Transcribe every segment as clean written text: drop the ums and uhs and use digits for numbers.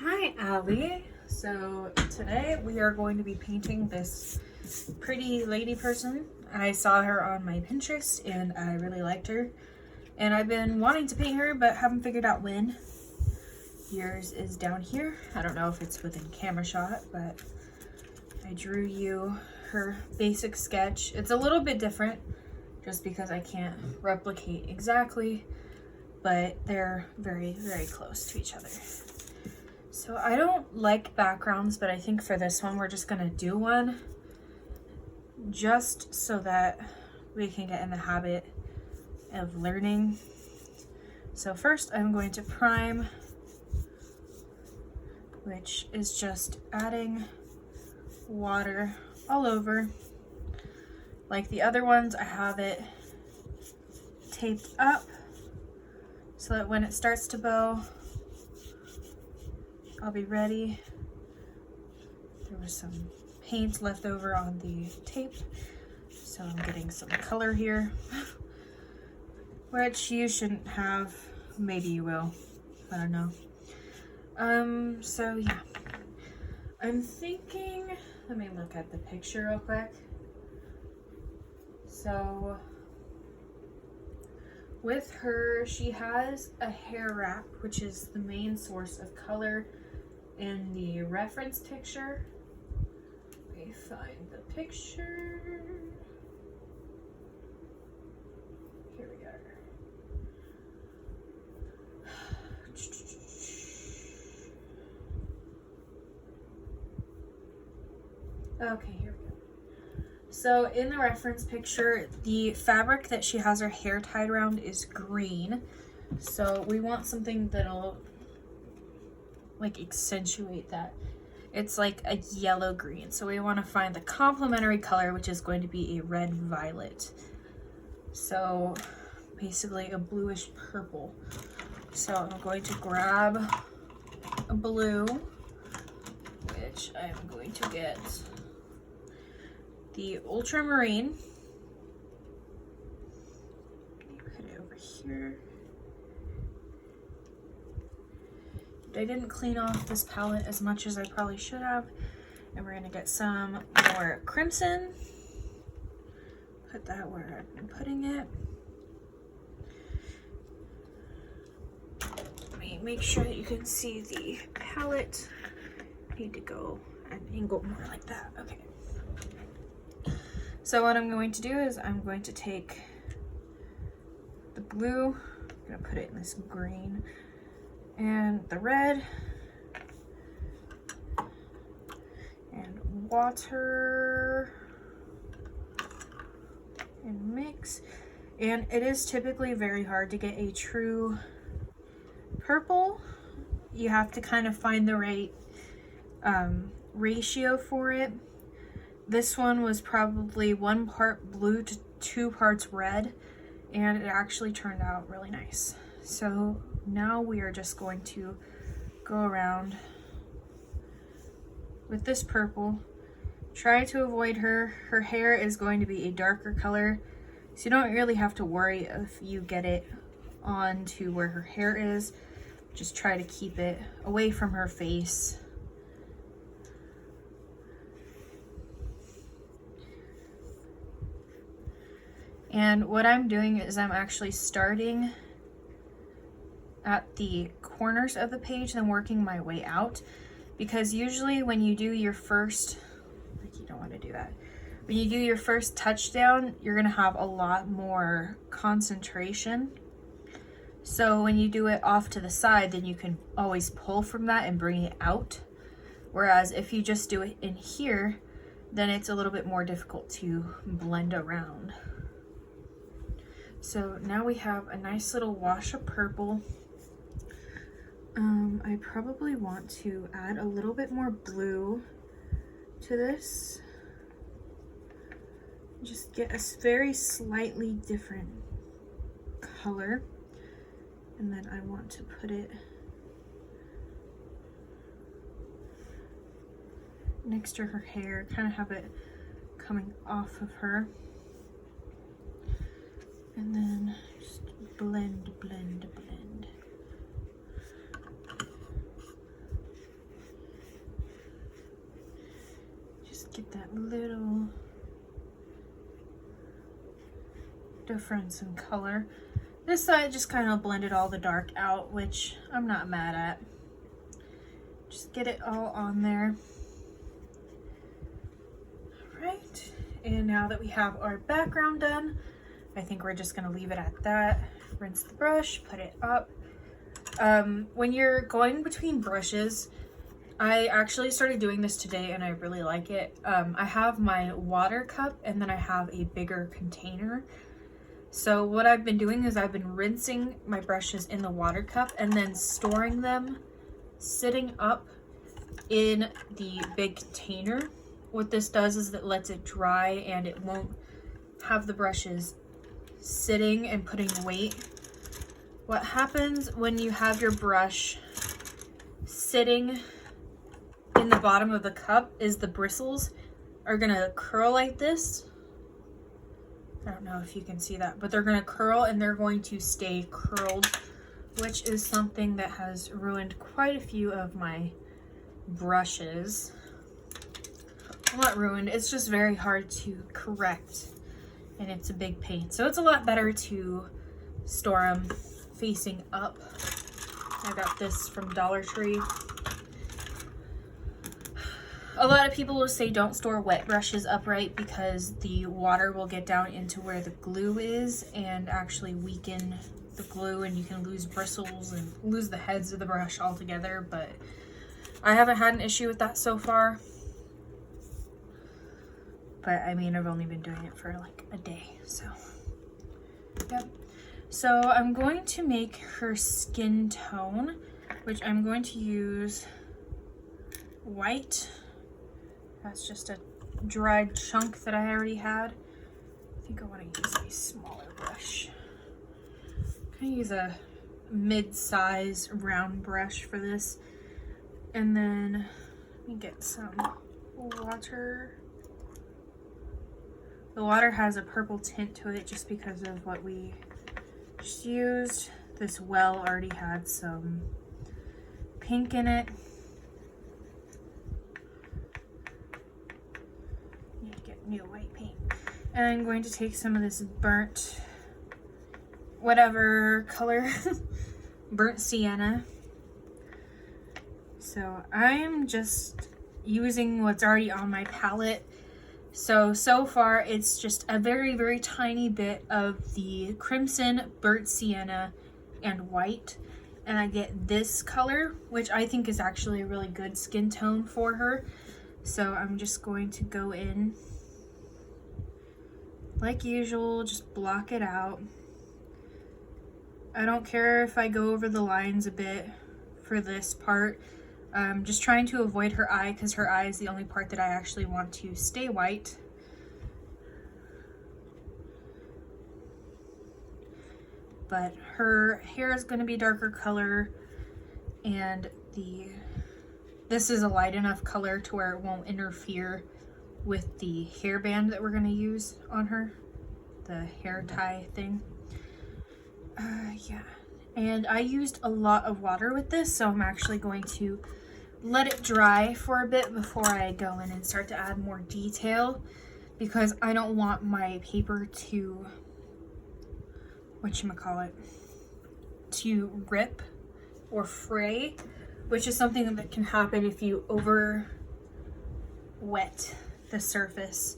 Hi, Allie. So today we are going to be painting this pretty lady person. I saw her on my Pinterest and I really liked her. And I've been wanting to paint her but haven't figured out when. Yours is down here. I don't know if it's within camera shot, but I drew you her basic sketch. It's a little bit different just because I can't replicate exactly, but they're very, very close to each other. So I don't like backgrounds, but I think for this one, we're just gonna do one just so that we can get in the habit of learning. So first I'm going to prime, which is just adding water all over. Like the other ones, I have it taped up so that when it starts to bow, I'll be ready. There was some paint left over on the tape, so I'm getting some color here, which you shouldn't have. Maybe you will. I don't know. So yeah. I'm thinking, let me look at the picture real quick. So with her, she has a hair wrap, which is the main source of color in the reference picture. Let me find the picture. Here we go. Okay, here we go. So in the reference picture, the fabric that she has her hair tied around is green. So we want something that'll like accentuate that. It's like a yellow green. So we want to find the complementary color, which is going to be a red violet. So basically a bluish purple. So I'm going to grab a blue, which I'm going to get the ultramarine. Put it over here. I didn't clean off this palette as much as I probably should have. And we're gonna get some more crimson. Put that where I've been putting it. Let me make sure that you can see the palette. Need to go an angle more like that. Okay. So what I'm going to do is I'm going to take the blue, I'm gonna put it in this green, and the red, and water, and mix. And it is typically very hard to get a true purple. You have to kind of find the right ratio for it. This one was probably 1 part blue to 2 parts red, and it actually turned out really nice. So now we are just going to go around with this purple. Try to avoid her. Her hair is going to be a darker color, so you don't really have to worry if you get it on to where her hair is. Just try to keep it away from her face. And what I'm doing is I'm actually starting at the corners of the page and then working my way out, because usually when you do your first, like, you don't want to do that. When you do your first touchdown, you're gonna have a lot more concentration. So when you do it off to the side, then you can always pull from that and bring it out. Whereas if you just do it in here, then it's a little bit more difficult to blend around. So now we have a nice little wash of purple. I probably want to add a little bit more blue to this. Just get a very slightly different color. And then I want to put it next to her hair, kind of have it coming off of her. And then just blend, blend, blend. Get that little difference in color. This side just kind of blended all the dark out, which I'm not mad at. Just get it all on there. All right, and now that we have our background done, I think we're just gonna leave it at that. Rinse the brush, put it up. When you're going between brushes, I actually started doing this today and I really like it. I have my water cup and then I have a bigger container. So what I've been doing is I've been rinsing my brushes in the water cup and then storing them sitting up in the big container. What this does is it lets it dry and it won't have the brushes sitting and putting weight. What happens when you have your brush sitting in the bottom of the cup is the bristles are gonna curl like this. I don't know if you can see that, but they're gonna curl and they're going to stay curled, which is something that has ruined quite a few of my brushes. Well, not ruined, it's just very hard to correct and it's a big pain. So it's a lot better to store them facing up. I got this from Dollar Tree. A lot of people will say don't store wet brushes upright because the water will get down into where the glue is and actually weaken the glue and you can lose bristles and lose the heads of the brush altogether, but I haven't had an issue with that so far. But I mean, I've only been doing it for like a day, so yep. So I'm going to make her skin tone, which I'm going to use white. That's just a dried chunk that I already had. I think I want to use a smaller brush. I'm going to use a mid-size round brush for this. And then let me get some water. The water has a purple tint to it just because of what we just used. This well already had some pink in it. New white paint. And I'm going to take some of this burnt whatever color burnt sienna. So I'm just using what's already on my palette. So far it's just a very tiny bit of the crimson, burnt sienna, and white, and I get this color, which I think is actually a really good skin tone for her. So I'm just going to go in like usual, just block it out. I don't care if I go over the lines a bit for this part. I'm just trying to avoid her eye because her eye is the only part that I actually want to stay white. But her hair is going to be darker color, and this is a light enough color to where it won't interfere with the hairband that we're going to use on her, the hair tie thing. Yeah, and I used a lot of water with this, so I'm actually going to let it dry for a bit before I go in and start to add more detail, because I don't want my paper to, to rip or fray, which is something that can happen if you over wet the surface.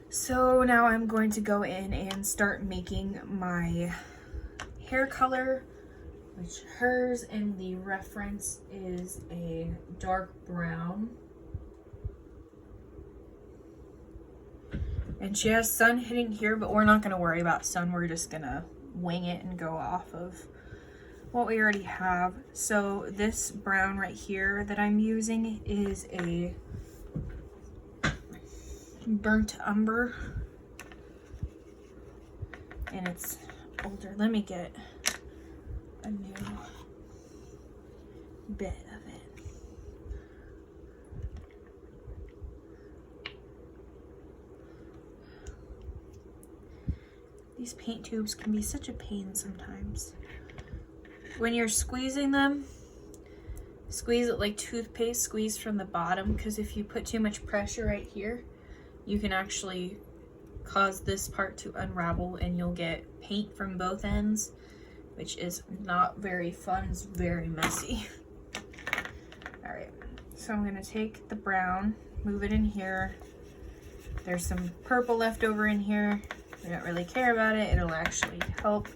So now I'm going to go in and start making my hair color, which hers in the reference is a dark brown. And she has sun hitting here, but we're not going to worry about sun. We're just going to wing it and go off of what we already have. So this brown right here that I'm using is a burnt umber, and it's older. Let me get a new bit of it. These paint tubes can be such a pain sometimes when you're squeezing them. Squeeze it like toothpaste, squeeze from the bottom, because if you put too much pressure right here, you can actually cause this part to unravel and you'll get paint from both ends, which is not very fun. It's very messy. All right, so I'm gonna take the brown, move it in here. There's some purple left over in here. I don't really care about it. It'll actually help.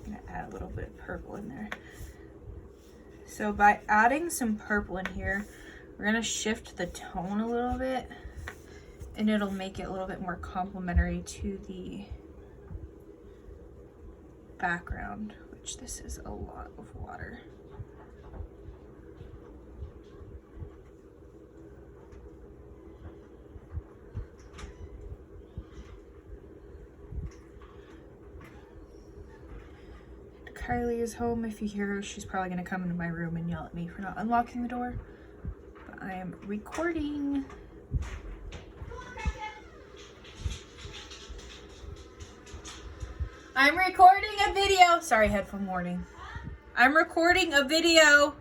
I'm gonna add a little bit of purple in there. So by adding some purple in here, we're gonna shift the tone a little bit, and it'll make it a little bit more complementary to the background, which this is a lot of water. Kylie is home. If you hear her, she's probably gonna come into my room and yell at me for not unlocking the door. But I am recording. I'm recording a video. Sorry, headphone warning. I'm recording a video. Oh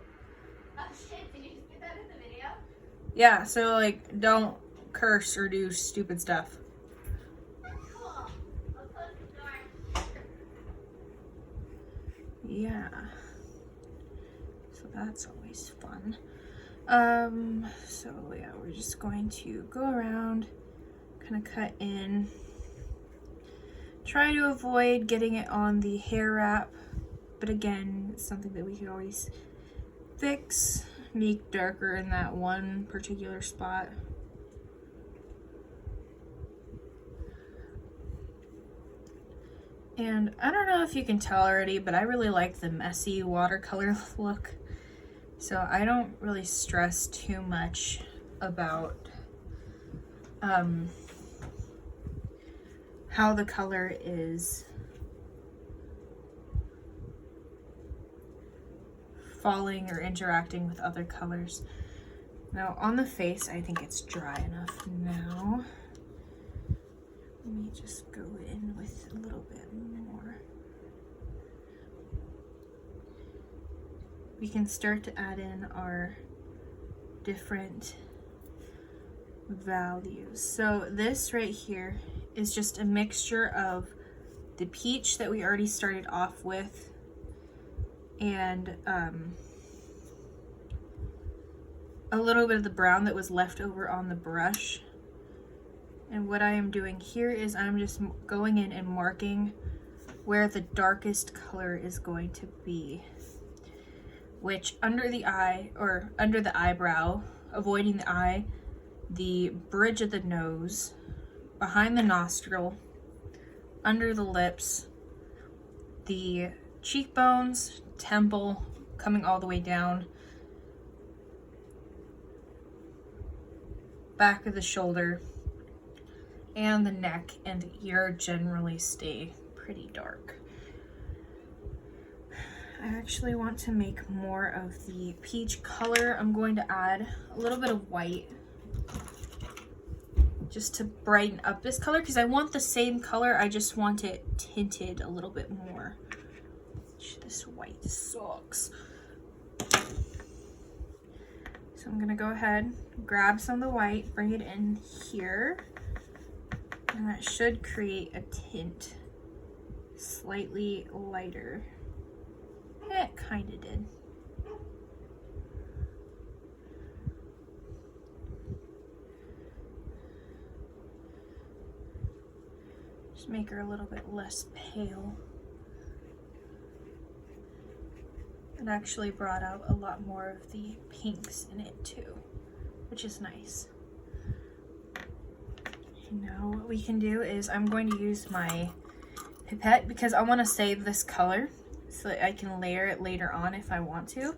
shit, did you just get that in the video? Yeah, so like don't curse or do stupid stuff. Cool. I'll close the door. Yeah. So that's always fun. So yeah, we're just going to go around, kind of cut in. Try to avoid getting it on the hair wrap, but again, it's something that we could always fix, make darker in that one particular spot. And I don't know if you can tell already, but I really like the messy watercolor look. So I don't really stress too much about how the color is falling or interacting with other colors. Now on the face, I think it's dry enough now. Let me just go in with a little bit more. We can start to add in our different values. So this right here is just a mixture of the peach that we already started off with and a little bit of the brown that was left over on the brush. And what I am doing here is I'm just going in and marking where the darkest color is going to be, which under the eye or under the eyebrow, avoiding the eye, the bridge of the nose, behind the nostril, under the lips, the cheekbones, temple, coming all the way down, back of the shoulder, and the neck and ear generally stay pretty dark. I actually want to make more of the peach color. I'm going to add a little bit of white just to brighten up this color because I want the same color, I just want it tinted a little bit more. This white sucks. So I'm gonna go ahead, grab some of the white, bring it in here, and that should create a tint slightly lighter. It kind of did. Just make her a little bit less pale. It actually brought out a lot more of the pinks in it too, which is nice. Now what we can do is I'm going to use my pipette because I want to save this color so that I can layer it later on if I want to.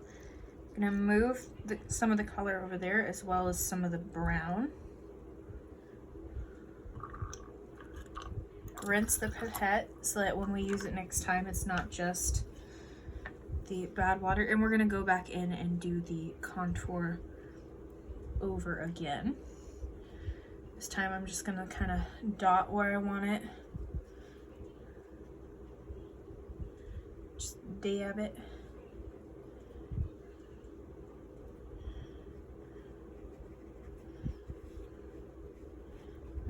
I'm going to move some of the color over there as well as some of the brown. Rinse the pipette so that when we use it next time it's not just the bad water, and we're going to go back in and do the contour over again. This time I'm just going to kind of dot where I want it. Just dab it.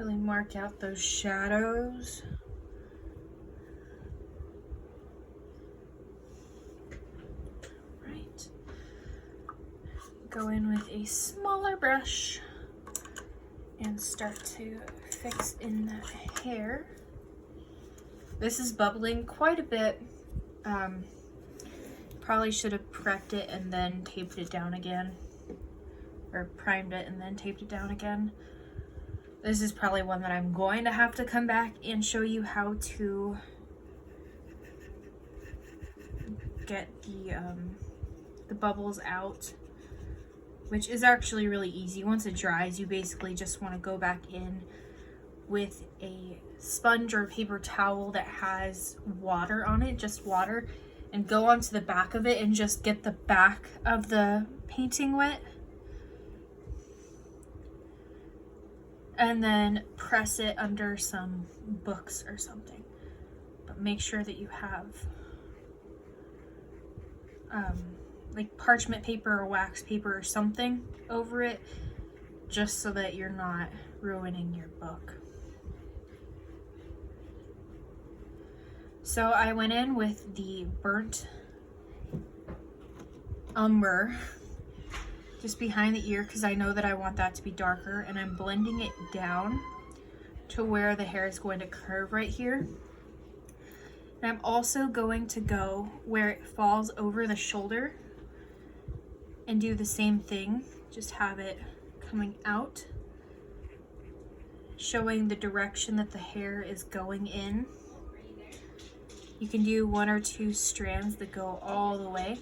Really mark out those shadows. Right. Go in with a smaller brush and start to fix in that hair. This is bubbling quite a bit. Probably should have prepped it and then taped it down again, or primed it and then taped it down again. This is probably one that I'm going to have to come back and show you how to get the bubbles out, which is actually really easy. Once it dries, you basically just want to go back in with a sponge or paper towel that has water on it, just water, and go onto the back of it and just get the back of the painting wet. And then press it under some books or something. But make sure that you have like parchment paper or wax paper or something over it, just so that you're not ruining your book. So I went in with the burnt umber just behind the ear because I know that I want that to be darker, and I'm blending it down to where the hair is going to curve right here. And I'm also going to go where it falls over the shoulder and do the same thing, just have it coming out, showing the direction that the hair is going in. You can do 1 or 2 strands that go all the way.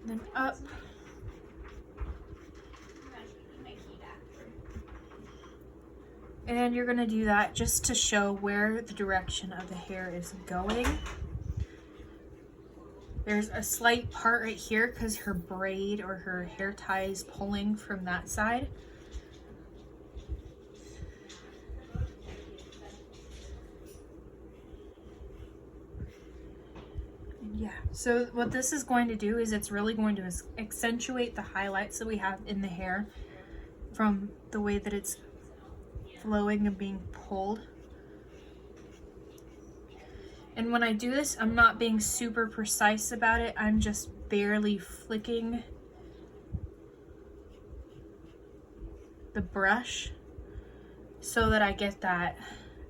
Then up. And you're gonna do that just to show where the direction of the hair is going. There's a slight part right here because her braid or her hair tie is pulling from that side. Yeah, so what this is going to do is it's really going to accentuate the highlights that we have in the hair from the way that it's flowing and being pulled. And when I do this, I'm not being super precise about it. I'm just barely flicking the brush so that I get that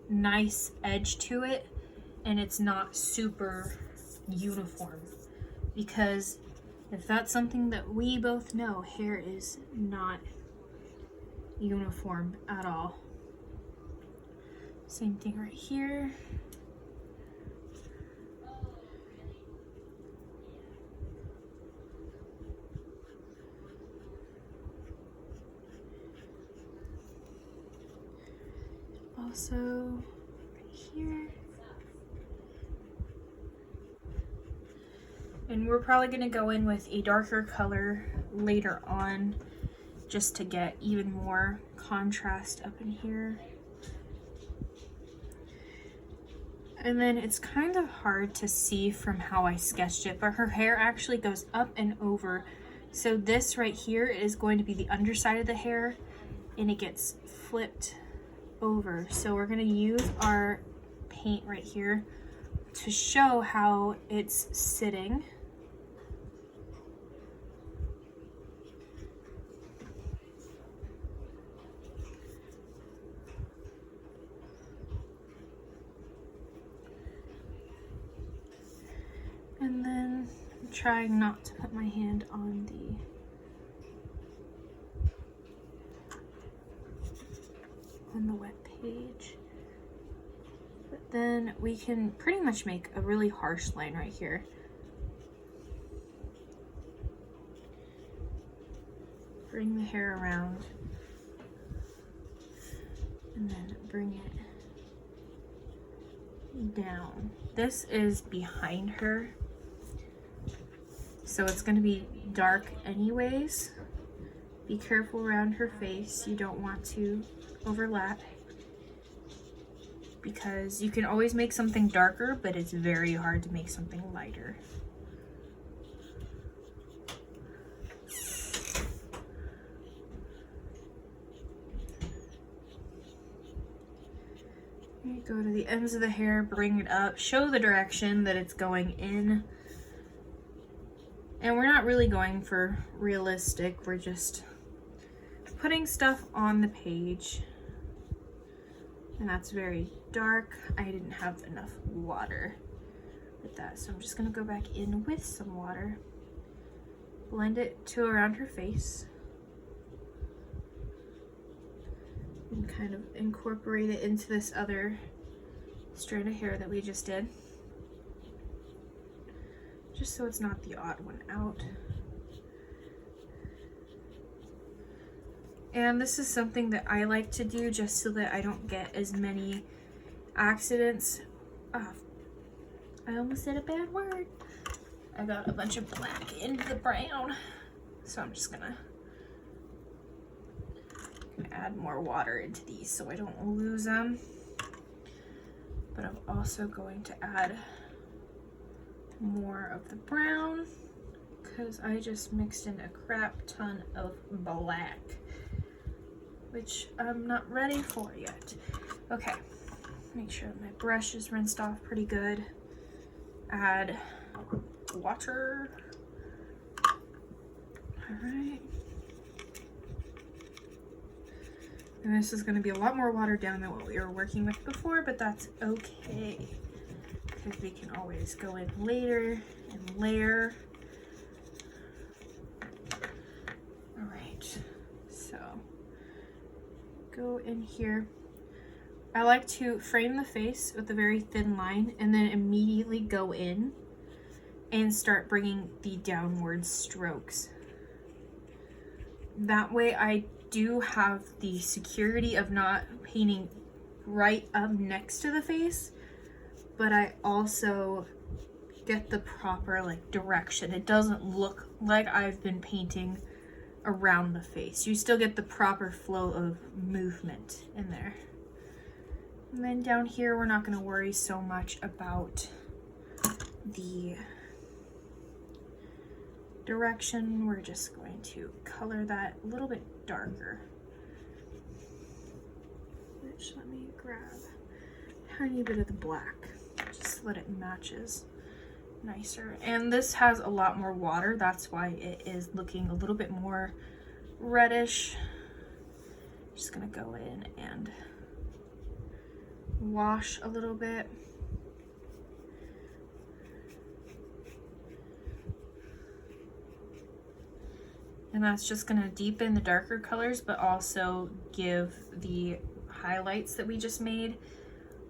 nice edge to it and it's not super uniform, because if that's something that we both know, hair is not uniform at all. Same thing right here. Also right here. And we're probably going to go in with a darker color later on just to get even more contrast up in here. And then it's kind of hard to see from how I sketched it, but her hair actually goes up and over. So this right here is going to be the underside of the hair and it gets flipped over. So we're going to use our paint right here to show how it's sitting. And then I'm trying not to put my hand on the wet page. But then we can pretty much make a really harsh line right here. Bring the hair around and then bring it down. This is behind her, so it's going to be dark anyways. Be careful around her face. You don't want to overlap, because you can always make something darker, but it's very hard to make something lighter. Right, go to the ends of the hair, bring it up, show the direction that it's going in. And we're not really going for realistic, we're just putting stuff on the page. And that's very dark. I didn't have enough water with that, so I'm just gonna go back in with some water. Blend it to around her face. And kind of incorporate it into this other strand of hair that we just did. Just so it's not the odd one out. And this is something that I like to do just so that I don't get as many accidents. I almost said a bad word. I got a bunch of black into the brown, so I'm just gonna add more water into these so I don't lose them. But I'm also going to add more of the brown because I just mixed in a crap ton of black, which I'm not ready for yet. Okay, make sure my brush is rinsed off pretty good. Add water. All right. And this is going to be a lot more watered down than what we were working with before, but that's okay because we can always go in later and layer. All right, so go in here. I like to frame the face with a very thin line and then immediately go in and start bringing the downward strokes. That way I do have the security of not painting right up next to the face, but I also get the proper like direction. It doesn't look like I've been painting around the face. You still get the proper flow of movement in there. And then down here, we're not going to worry so much about the direction. We're just going to color that a little bit darker. Which, let me grab a tiny bit of the black, just so that it matches nicer. And this has a lot more water, that's why it is looking a little bit more reddish. Just gonna go in and wash a little bit. And that's just gonna deepen the darker colors, but also give the highlights that we just made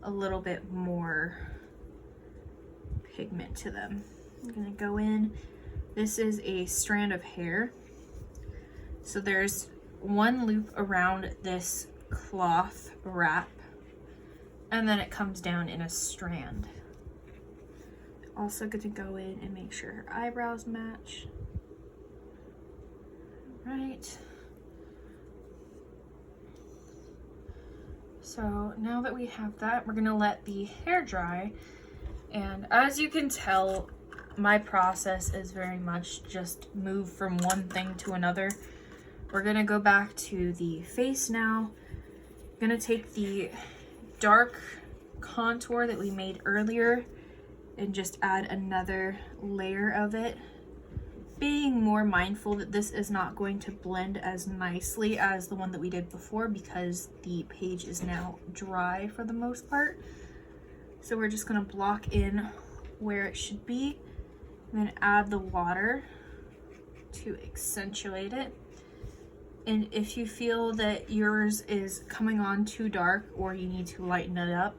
a little bit more pigment to them. I'm gonna go in. This is a strand of hair. So there's one loop around this cloth wrap, and then it comes down in a strand. Also gonna go in and make sure her eyebrows match. Right. So now that we have that, we're gonna let the hair dry. And as you can tell, my process is very much just move from one thing to another. We're gonna go back to the face now. I'm gonna take the dark contour that we made earlier and just add another layer of it, being more mindful that this is not going to blend as nicely as the one that we did before because the page is now dry for the most part. So we're just gonna block in where it should be and then add the water to accentuate it. And if you feel that yours is coming on too dark or you need to lighten it up,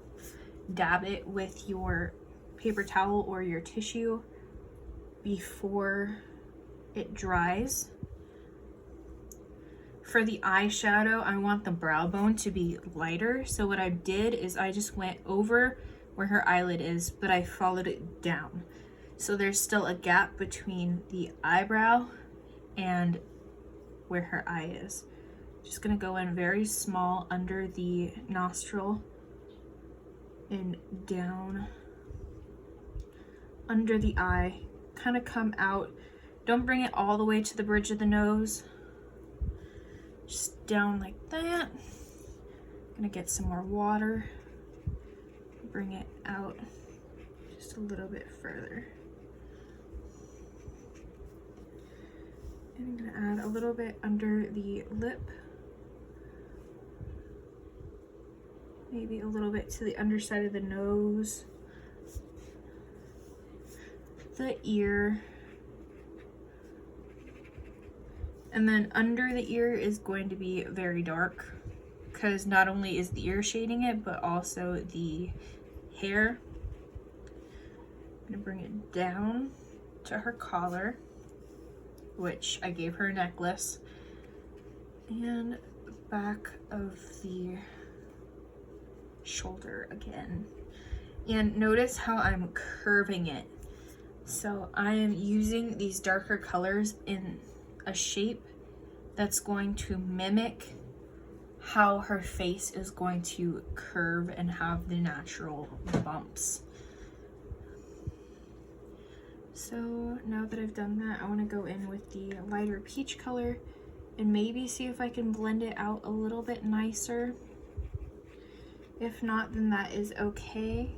dab it with your paper towel or your tissue before it dries. For the eyeshadow, I want the brow bone to be lighter. So what I did is I just went over where her eyelid is, but I followed it down. So there's still a gap between the eyebrow and where her eye is. Just gonna go in very small under the nostril and down under the eye, kind of come out. Don't bring it all the way to the bridge of the nose. Just down like that. Gonna get some more water. bring it out just a little bit further. And I'm gonna add a little bit under the lip. Maybe a little bit to the underside of the nose, the ear, and then under the ear is going to be very dark because not only is the ear shading it, but also the hair. I'm gonna bring it down to her collar, which I gave her a necklace, and back of the shoulder again. And notice how I'm curving it. So I am using these darker colors in a shape that's going to mimic how her face is going to curve and have the natural bumps. So now that I've done that, I want to go in with the lighter peach color and maybe see if I can blend it out a little bit nicer. If not, then that is okay.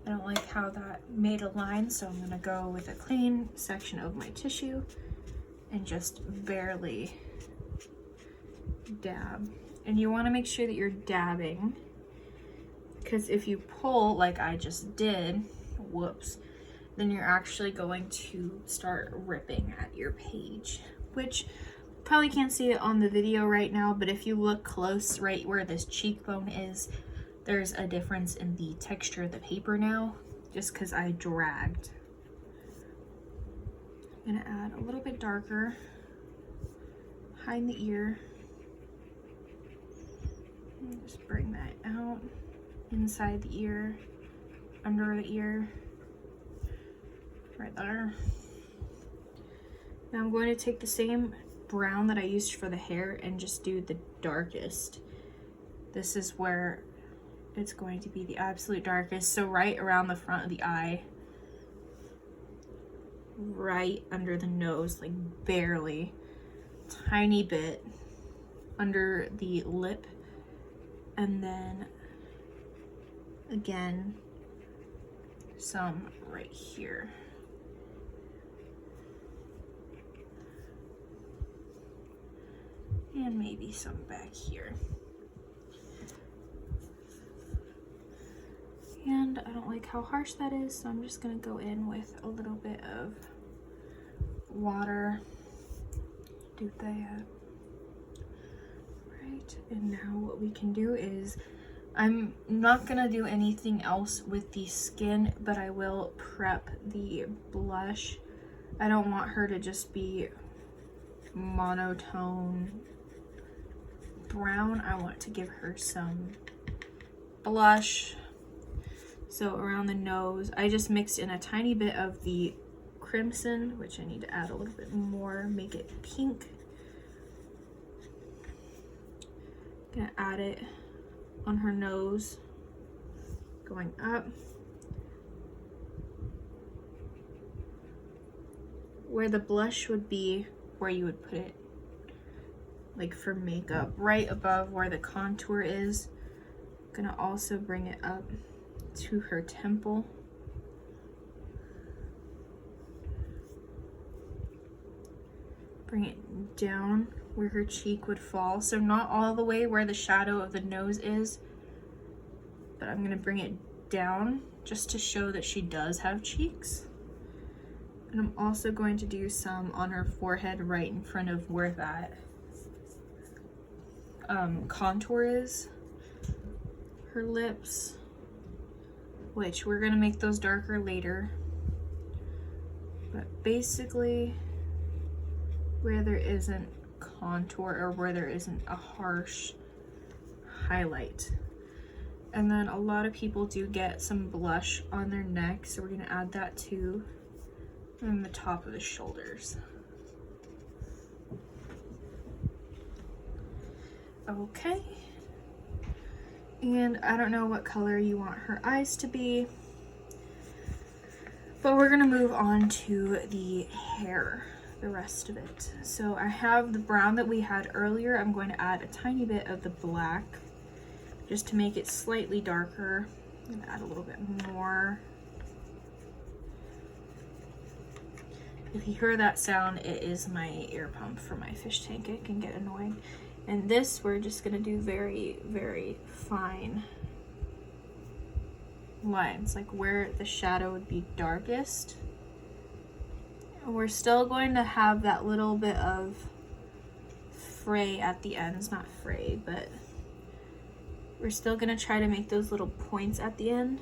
I don't like how that made a line, so I'm gonna go with a clean section of my tissue and just barely dab. And you wanna make sure that you're dabbing, because if you pull like I just did, whoops, then you're actually going to start ripping at your page, which probably can't see it on the video right now, but if you look close right where this cheekbone is, there's a difference in the texture of the paper now, just because I dragged. I'm gonna add a little bit darker behind the ear. And just bring that out inside the ear, under the ear, right there. Now I'm going to take the same brown that I used for the hair and just do the darkest. This is where it's going to be the absolute darkest. So right around the front of the eye, right under the nose, like barely, tiny bit under the lip, and then again some right here. And maybe some back here. And I don't like how harsh that is, so I'm just gonna go in with a little bit of water. Do that. Right, and now what we can do is, I'm not gonna do anything else with the skin, but I will prep the blush. I don't want her to just be monotone brown. I want to give her some blush. So around the nose, I just mixed in a tiny bit of the crimson, which I need to add a little bit more, make it pink. Gonna add it on her nose, going up. Where the blush would be, where you would put it, like for makeup, right above where the contour is. Gonna also bring it up to her temple. Bring it down where her cheek would fall. So not all the way where the shadow of the nose is, but I'm gonna bring it down just to show that she does have cheeks. And I'm also going to do some on her forehead right in front of where that contour is. Her lips, which we're gonna make those darker later. But basically, where there isn't contour or where there isn't a harsh highlight. And then a lot of people do get some blush on their neck, so we're gonna add that too. And the top of the shoulders. Okay. And I don't know what color you want her eyes to be, but we're gonna move on to the hair, the rest of it. So I have the brown that we had earlier. I'm going to add a tiny bit of the black just to make it slightly darker. I'm gonna add a little bit more. If you hear that sound, it is my air pump for my fish tank. It can get annoying. And this, we're just gonna do very, very fine lines, like where the shadow would be darkest. And we're still going to have that little bit of fray at the ends, not fray, but we're still gonna try to make those little points at the end.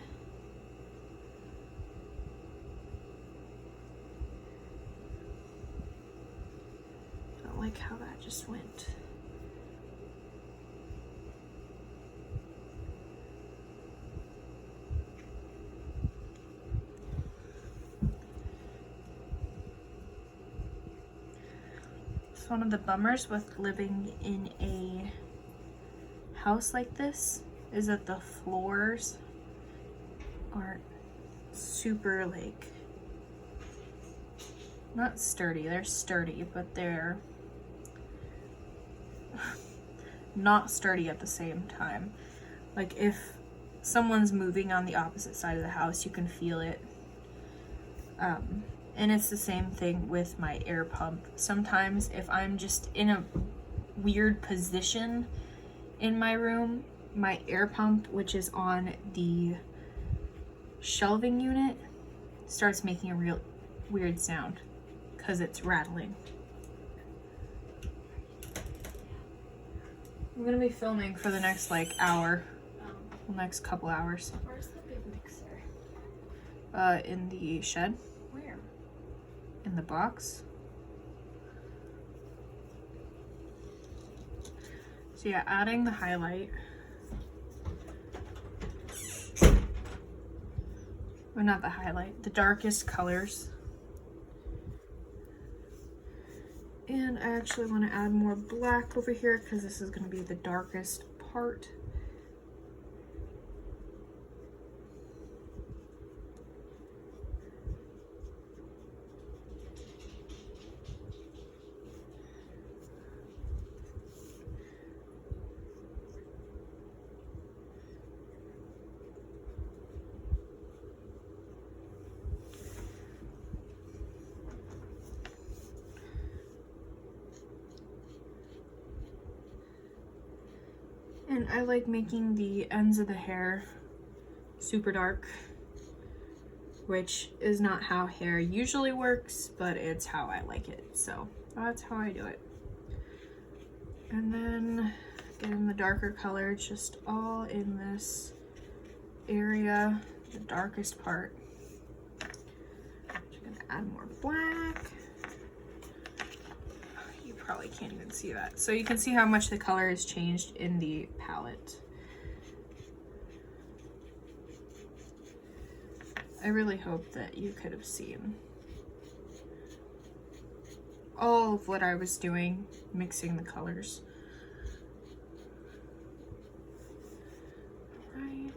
Don't like how that just went. It's one of the bummers with living in a house like this is that the floors aren't super, like, not sturdy. They're sturdy, but they're not sturdy at the same time. Like if someone's moving on the opposite side of the house, you can feel it. And it's the same thing with my air pump. Sometimes if I'm just in a weird position in my room, my air pump, which is on the shelving unit, starts making a real weird sound because it's rattling. I'm gonna be filming for the next like hour, the next couple hours. Where's the big mixer? In the shed. Where? In the box. So yeah, adding the highlight. Or not the highlight, the darkest colors. And I actually want to add more black over here because this is going to be the darkest part. And I like making the ends of the hair super dark, which is not how hair usually works, but it's how I like it. So that's how I do it. And then getting the darker color just all in this area, the darkest part. Just gonna add more black. Probably can't even see that. So you can see how much the color has changed in the palette. I really hope that you could have seen all of what I was doing, mixing the colors. Right.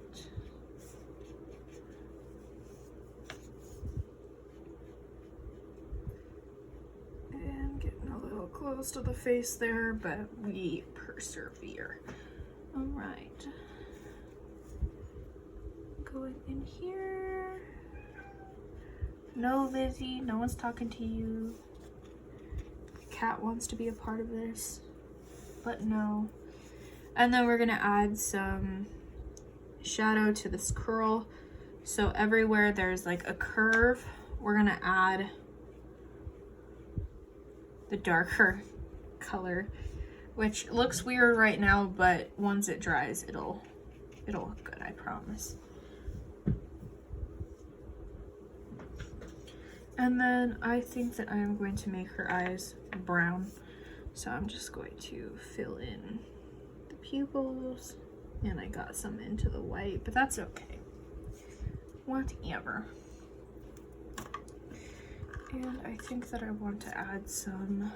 Close to the face there, but we persevere. All right, going in here. No, Lizzie, no one's talking to you. The cat wants to be a part of this, but no. And then we're gonna add some shadow to this curl. So everywhere there's like a curve, we're gonna add the darker color, which looks weird right now, but once it dries, it'll look good, I promise. And then I think that I am going to make her eyes brown. So I'm just going to fill in the pupils, and I got some into the white, but that's okay. Whatever. And I think that I want to add some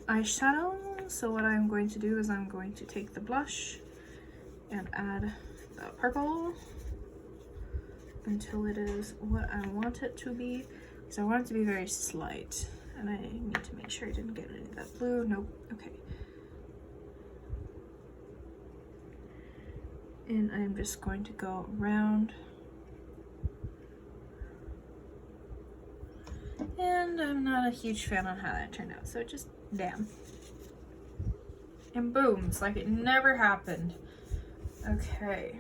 eyeshadow. So what I'm going to do is I'm going to take the blush and add the purple until it is what I want it to be. Because I want it to be very slight. And I need to make sure I didn't get any of that blue. Nope. Okay. And I'm just going to go around. And I'm not a huge fan on how that turned out, so just damn. And boom, it's like it never happened. Okay.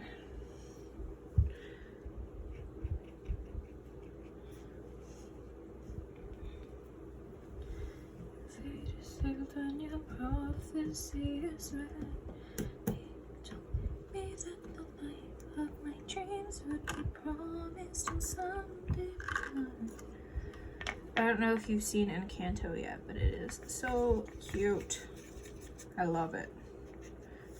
I don't know if you've seen Encanto yet, but it is so cute. I love it.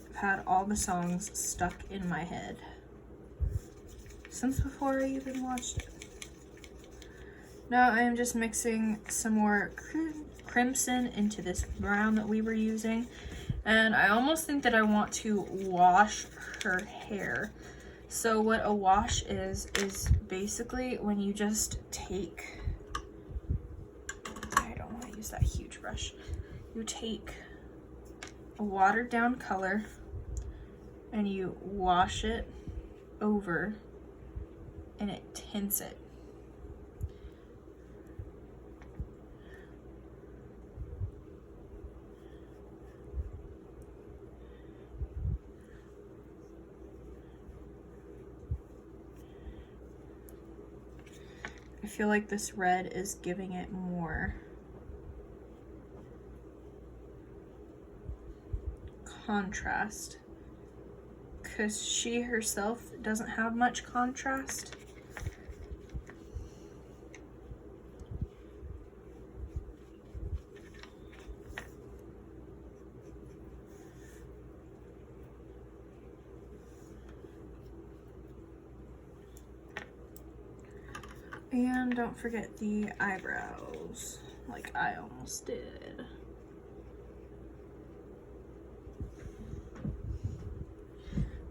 I've had all the songs stuck in my head since before I even watched it. Now I am just mixing some more crimson into this brown that we were using. And I almost think that I want to wash her hair. So what a wash is basically when you just take, I don't want to use that huge brush. You take a watered down color and you wash it over and it tints it. I feel like this red is giving it more contrast because she herself doesn't have much contrast. And don't forget the eyebrows, like I almost did.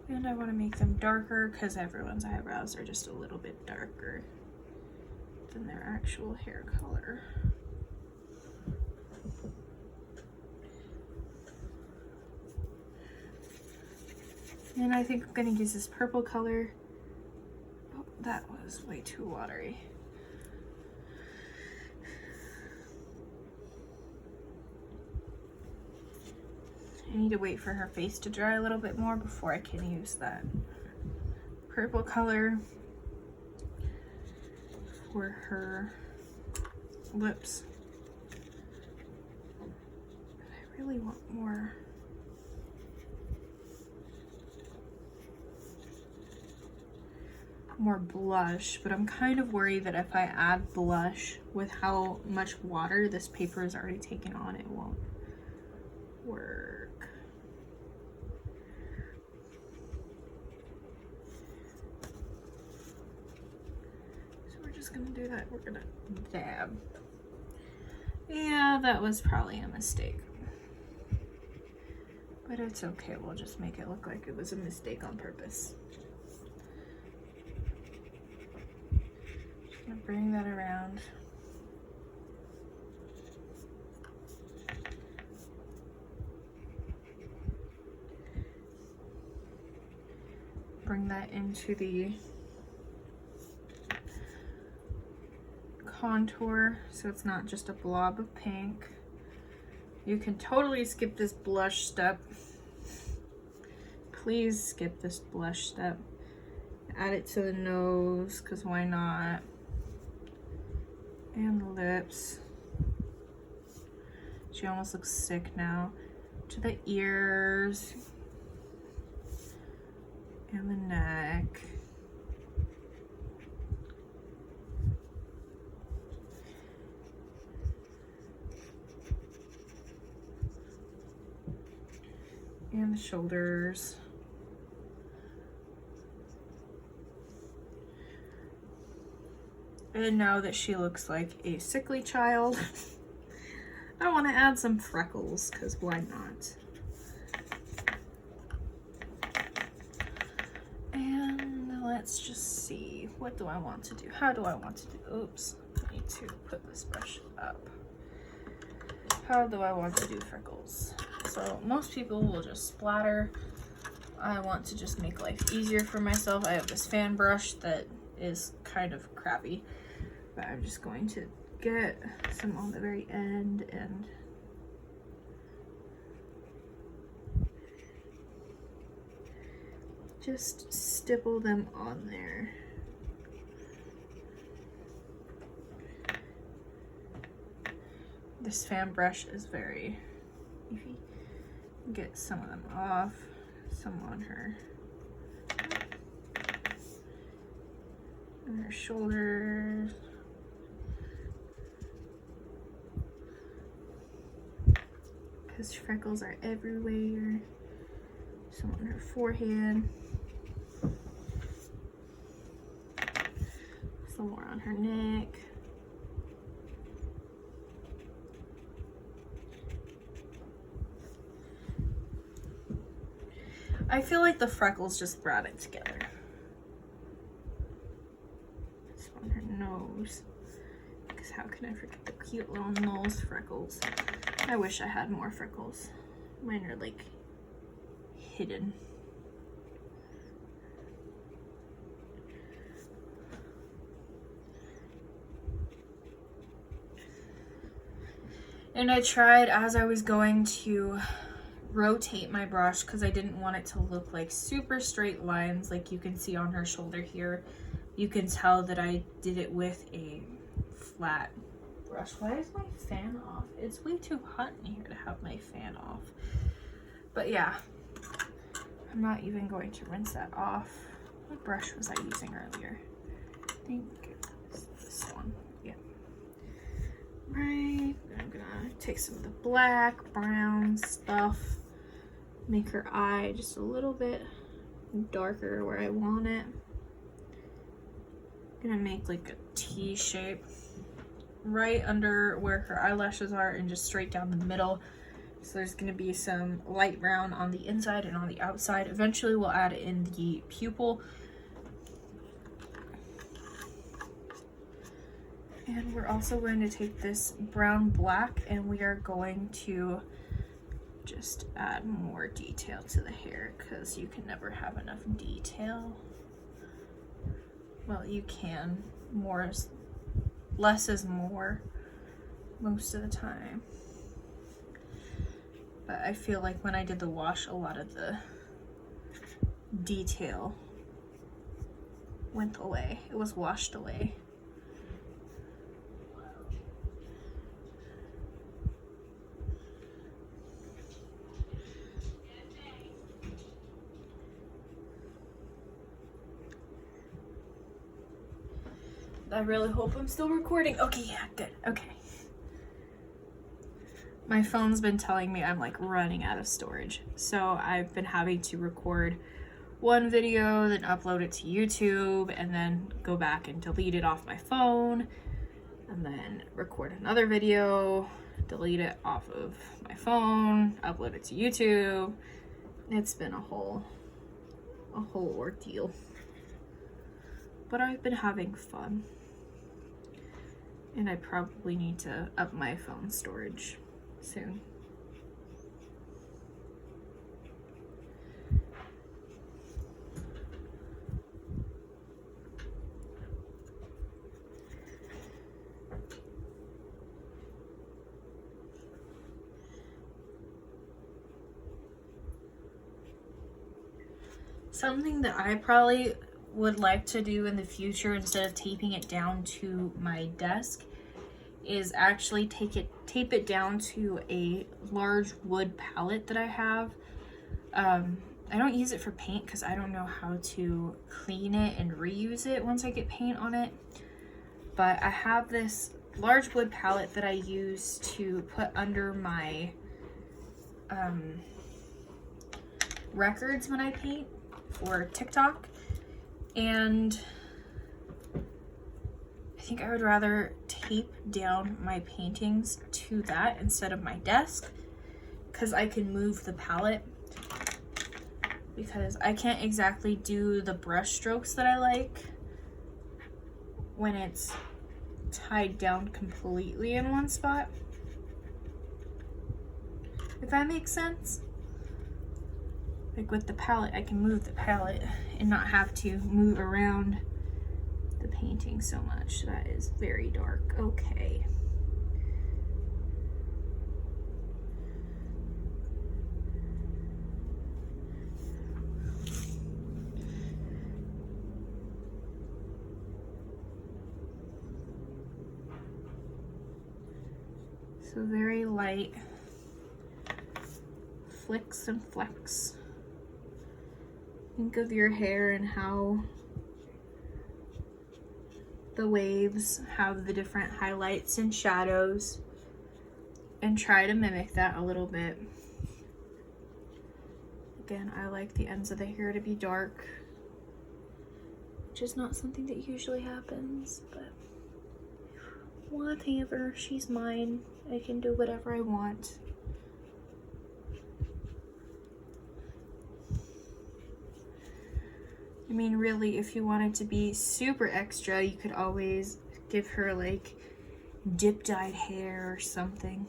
And I want to make them darker because everyone's eyebrows are just a little bit darker than their actual hair color. And I think I'm going to use this purple color. Oh, that was way too watery. I need to wait for her face to dry a little bit more before I can use that purple color for her lips. I really want more blush, but I'm kind of worried that if I add blush with how much water this paper is already taken on, it won't work. Gonna do that. We're gonna dab. Yeah, that was probably a mistake, but it's okay. We'll just make it look like it was a mistake on purpose. Just gonna bring that around. Bring that into the contour so it's not just a blob of pink. You can totally skip this blush step. Please skip this blush step. Add it to the nose because why not? And the lips. She almost looks sick now. To the ears and the neck. And the shoulders. And now that she looks like a sickly child, I want to add some freckles, because why not? And let's just see, what do I want to do? How do I want to do? Oops, I need to put this brush up. How do I want to do freckles? So most people will just splatter I want to just make life easier for myself. I have this fan brush that is kind of crappy, but I'm just going to get some on the very end and just stipple them on there. This fan brush is very beefy. Get some of them off, some on her shoulders. Because freckles are everywhere. Some on her forehead. Some more on her neck. I feel like the freckles just brought it together. It's on her nose. Because how can I forget the cute little nose freckles? I wish I had more freckles. Mine are like hidden. And I tried as I was going to rotate my brush because I didn't want it to look like super straight lines like you can see on her shoulder here. You can tell that I did it with a flat brush. Why is my fan off? It's way too hot in here to have my fan off. But yeah, I'm not even going to rinse that off. What brush was I using earlier? I think it was this one. Yeah. Right. I'm gonna take some of the black, brown stuff. Make her eye just a little bit darker where I want it. I'm gonna make like a T shape right under where her eyelashes are and just straight down the middle. So there's gonna be some light brown on the inside and on the outside. Eventually we'll add in the pupil. And we're also going to take this brown black and we are going to just add more detail to the hair because you can never have enough detail. Well, you can. Less is more most of the time. But I feel like when I did the wash, a lot of the detail went away. It was washed away. I really hope I'm still recording. Okay, yeah, good. Okay. My phone's been telling me I'm like running out of storage. So I've been having to record one video, then upload it to YouTube, and then go back and delete it off my phone, and then record another video, delete it off of my phone, upload it to YouTube. It's been a whole ordeal. But I've been having fun. And I probably need to up my phone storage soon. Something that I probably would like to do in the future instead of taping it down to my desk is actually tape it down to a large wood palette that I have. I don't use it for paint because I don't know how to clean it and reuse it once I get paint on it. But I have this large wood palette that I use to put under my records when I paint for TikTok. And I think I would rather tape down my paintings to that instead of my desk because I can move the palette, because I can't exactly do the brush strokes that I like when it's tied down completely in one spot, if that makes sense. Like with the palette, I can move the palette and not have to move around the painting so much. That is very dark. Okay. So very light flicks and flecks. Think of your hair and how the waves have the different highlights and shadows, and try to mimic that a little bit. Again, I like the ends of the hair to be dark, which is not something that usually happens, but whatever, she's mine. I can do whatever I want. I mean, really, if you wanted to be super extra, you could always give her like dip dyed hair or something.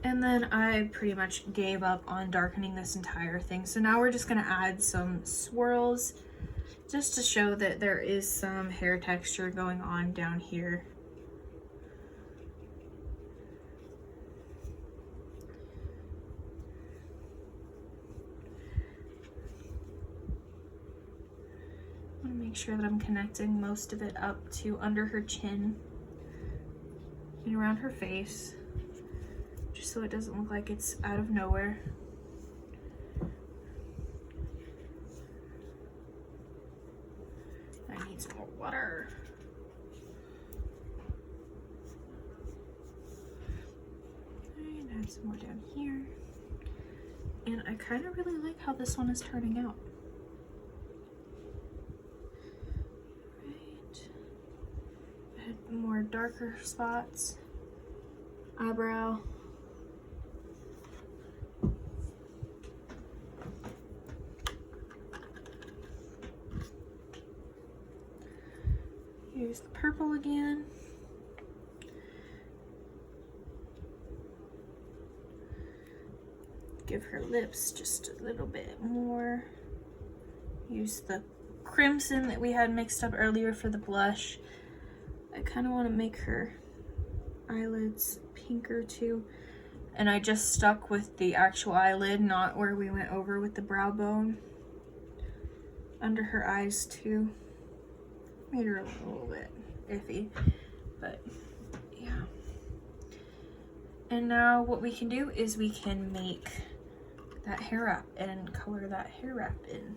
And then I pretty much gave up on darkening this entire thing. So now we're just gonna add some swirls just to show that there is some hair texture going on down here. I want to make sure that I'm connecting most of it up to under her chin and around her face, just so it doesn't look like it's out of nowhere. I need some more water. And add some more down here. And I kind of really like how this one is turning out. More darker spots, eyebrow, use the purple again, give her lips just a little bit more, use the crimson that we had mixed up earlier for the blush. I kind of want to make her eyelids pinker too. And I just stuck with the actual eyelid, not where we went over with the brow bone. Under her eyes too. Made her a little bit iffy, but yeah. And now what we can do is we can make that hair wrap and color that hair wrap in.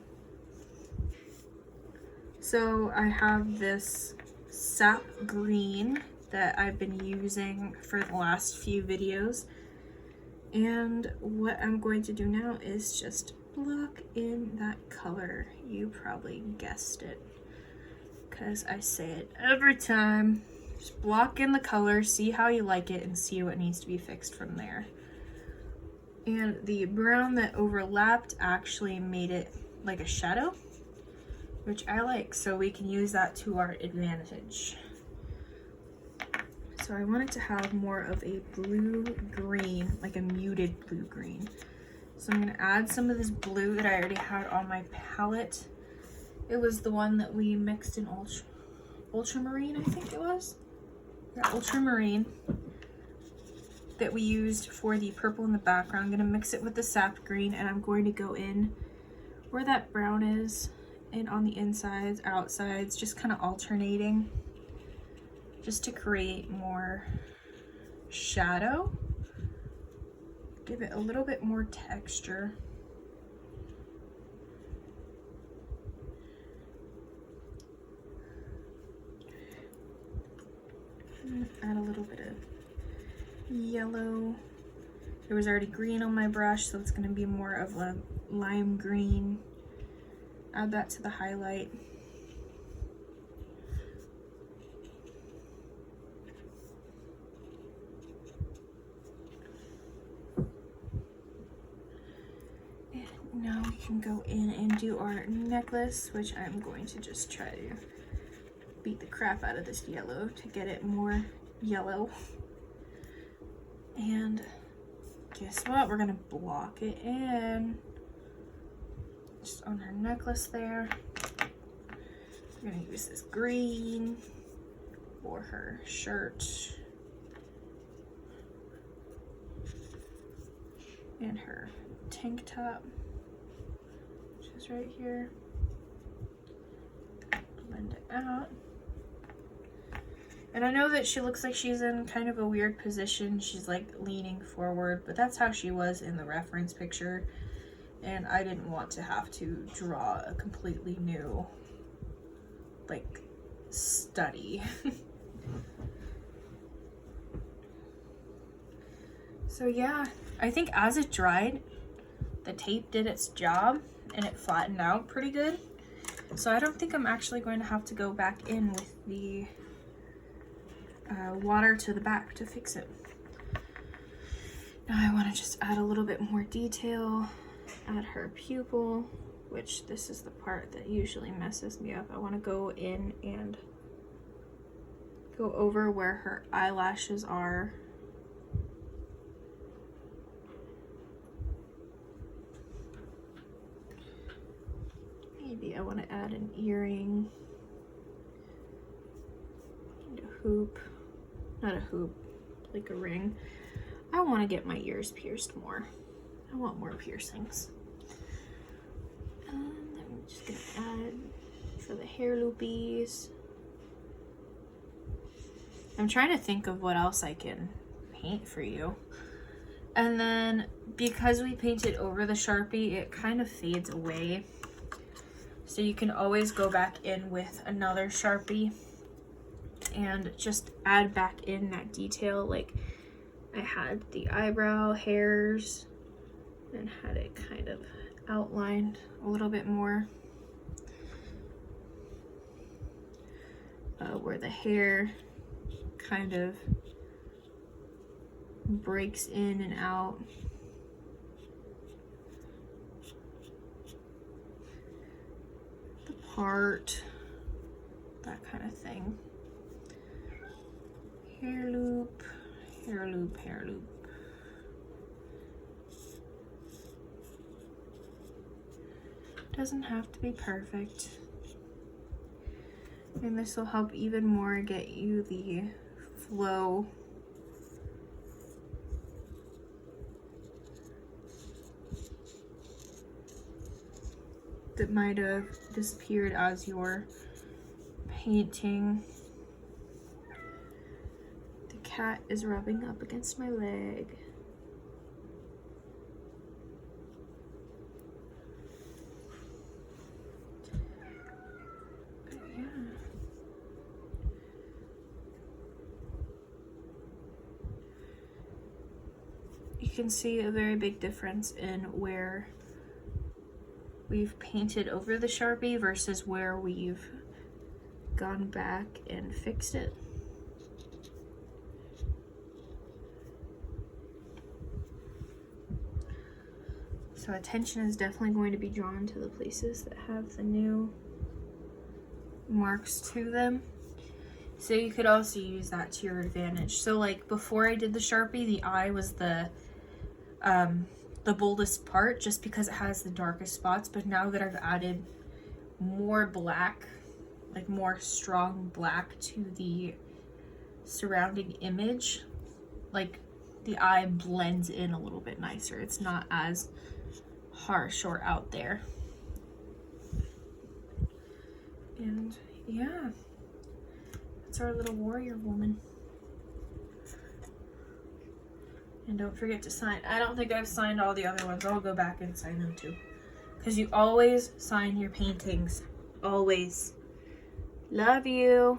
So I have this sap green that I've been using for the last few videos, and what I'm going to do now is just block in that color. You probably guessed it because I say it every time. Just block in the color, see how you like it, and see what needs to be fixed from there. And the brown that overlapped actually made it like a shadow, which I like, so we can use that to our advantage. So I wanted to have more of a blue-green, like a muted blue-green. So I'm gonna add some of this blue that I already had on my palette. It was the one that we mixed in ultramarine, I think it was. Yeah, ultramarine that we used for the purple in the background. I'm gonna mix it with the sap green, and I'm going to go in where that brown is, and on the insides, outsides, just kind of alternating, just to create more shadow, give it a little bit more texture. Add a little bit of yellow. There was already green on my brush, so it's going to be more of a lime green. Add that to the highlight. And now we can go in and do our necklace, which I'm going to just try to beat the crap out of this yellow to get it more yellow. And guess what? We're gonna block it in. just on her necklace there. We're gonna use this green for her shirt and her tank top, which is right here. Blend it out. And I know that she looks like she's in kind of a weird position. She's like leaning forward, but that's how she was in the reference picture. And I didn't want to have to draw a completely new, like, study. So yeah, I think as it dried, the tape did its job and it flattened out pretty good. So I don't think I'm actually going to have to go back in with the water to the back to fix it. Now I want to just add a little bit more detail at her pupil, which this is the part that usually messes me up. I want to go in and go over where her eyelashes are. Maybe I want to add an earring and a hoop. Not a hoop, like a ring. I want to get my ears pierced more. I want more piercings. I'm just going to add for the hair loopies. I'm trying to think of what else I can paint for you. And then because we painted over the Sharpie, it kind of fades away. So you can always go back in with another Sharpie and just add back in that detail. Like I had the eyebrow hairs and had it kind of outlined a little bit more. Where the hair kind of breaks in and out. The part, that kind of thing. Hair loop, hair loop, hair loop. Doesn't have to be perfect. And this will help even more get you the flow. That might have disappeared as you're painting. The cat is rubbing up against my leg. You can see a very big difference in where we've painted over the Sharpie versus where we've gone back and fixed it. So attention is definitely going to be drawn to the places that have the new marks to them. So you could also use that to your advantage. So like before I did the Sharpie, the eye was the boldest part just because it has the darkest spots. But now that I've added more black, like more strong black to the surrounding image, like the eye blends in a little bit nicer. It's not as harsh or out there. And yeah, that's our little warrior woman. And don't forget to sign. I don't think I've signed all the other ones. I'll go back and sign them too. Because you always sign your paintings. Always. Love you.